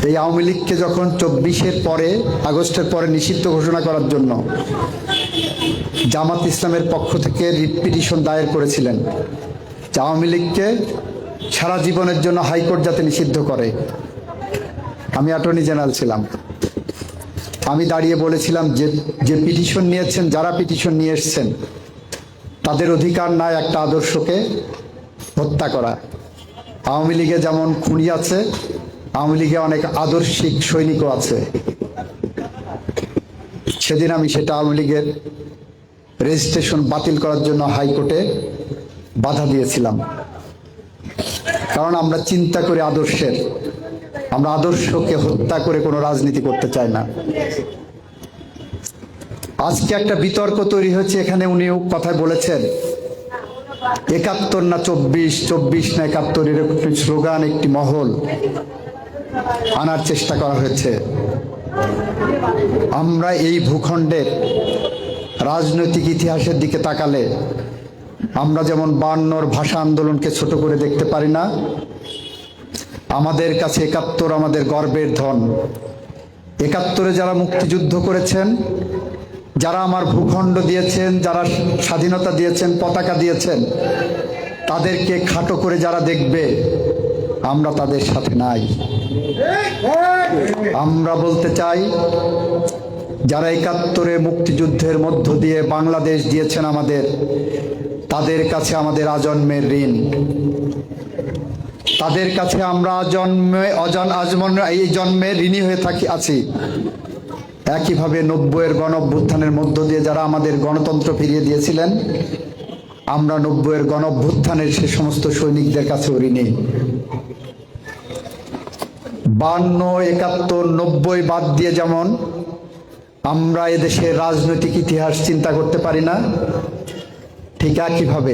এই আওয়ামী লীগকে যখন 24-এর পরে, আগস্টের পরে নিষিদ্ধ ঘোষণা করার জন্য জামাত ইসলামের পক্ষ থেকে রিট পিটিশন দায়ের করেছিলেন যে আওয়ামী লীগকে সারা জীবনের জন্য হাইকোর্ট যাতে নিষিদ্ধ করে। আমি অ্যাটর্নি জেনারেল ছিলাম। আমি দাঁড়িয়ে বলেছিলাম যে পিটিশন নিয়েছেন, যারা পিটিশন নিয়ে এসছেন, তাদের অধিকার নাই একটা আদর্শকে হত্যা করা। আওয়ামী লীগে যেমন খুনি আছে, আওয়ামী লীগে অনেক আদর্শিক সৈনিকও আছে। সেদিন আমি সেটা আওয়ামী লীগের রেজিস্ট্রেশন বাতিল করার জন্য হাইকোর্টে বাধা দিয়েছিলাম। কারণ আমরা চিন্তা করি আদর্শের, আমরা আদর্শকে হত্যা করে কোনো রাজনীতি করতে চাই না। আজকে একটা বিতর্ক তৈরি হয়েছে, এখানে উনিও কথায় বলেছেন 71 না 24, 24 না 71, এরকম একটি স্লোগান, একটি মহল আনার চেষ্টা করা হয়েছে। আমরা এই ভূখণ্ডের রাজনৈতিক ইতিহাসের দিকে তাকালে আমরা যেমন 52-র ভাষা আন্দোলনকে ছোট করে দেখতে পারি না, আমাদের কাছে 71 আমাদের গর্বের ধন। 71-এ যারা মুক্তিযুদ্ধ করেছেন, যারা আমার ভূখণ্ড দিয়েছেন, যারা স্বাধীনতা দিয়েছেন, পতাকা দিয়েছেন, তাদেরকে খাটো করে যারা দেখবে, আমরা তাদের সাথে নাই। আমরা বলতে চাই, যারা 71-এ মুক্তিযুদ্ধের মধ্য দিয়ে বাংলাদেশ দিয়েছেন আমাদের, তাদের কাছে আমাদের আজন্মের ঋণ। তাদের কাছে আমরা এই জন্মে ঋণী হয়ে আছি। একইভাবে 90-এর গণ অভ্যুত্থানের মধ্য দিয়ে যারা আমাদের গণতন্ত্র ফিরিয়ে দিয়েছিলেন, আমরা 90-এর গণ অভ্যুত্থানের সে সমস্ত সৈনিকদের কাছেও ঋণী। 52, 71, 90 বাদ দিয়ে যেমন আমরা এদেশের রাজনৈতিক ইতিহাস চিন্তা করতে পারি না, ঠিক একইভাবে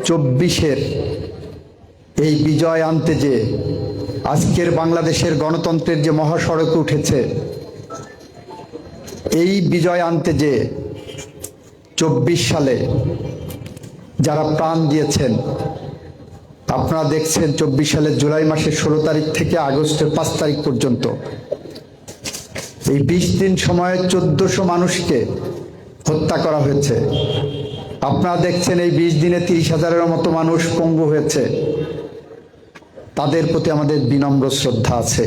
24-এর এই বিজয় আনতে যে আজকের বাংলাদেশের গণতন্ত্রের যে মহাসড়কে উঠেছে, এই বিজয় আনতে যে 24 সালে যারা প্রাণ দিয়েছেন, আপনারা দেখছেন 24 সালের জুলাই মাসের 16 তারিখ থেকে আগস্টের 5 তারিখ পর্যন্ত এই 20 দিন সময়ে 1400 মানুষকে হত্যা করা হয়েছে। আপনারা দেখছেন এই 20 দিনে 30,000-এর মতো মানুষ পঙ্গু হয়েছে। তাদের প্রতি আমাদের বিনম্র শ্রদ্ধা আছে।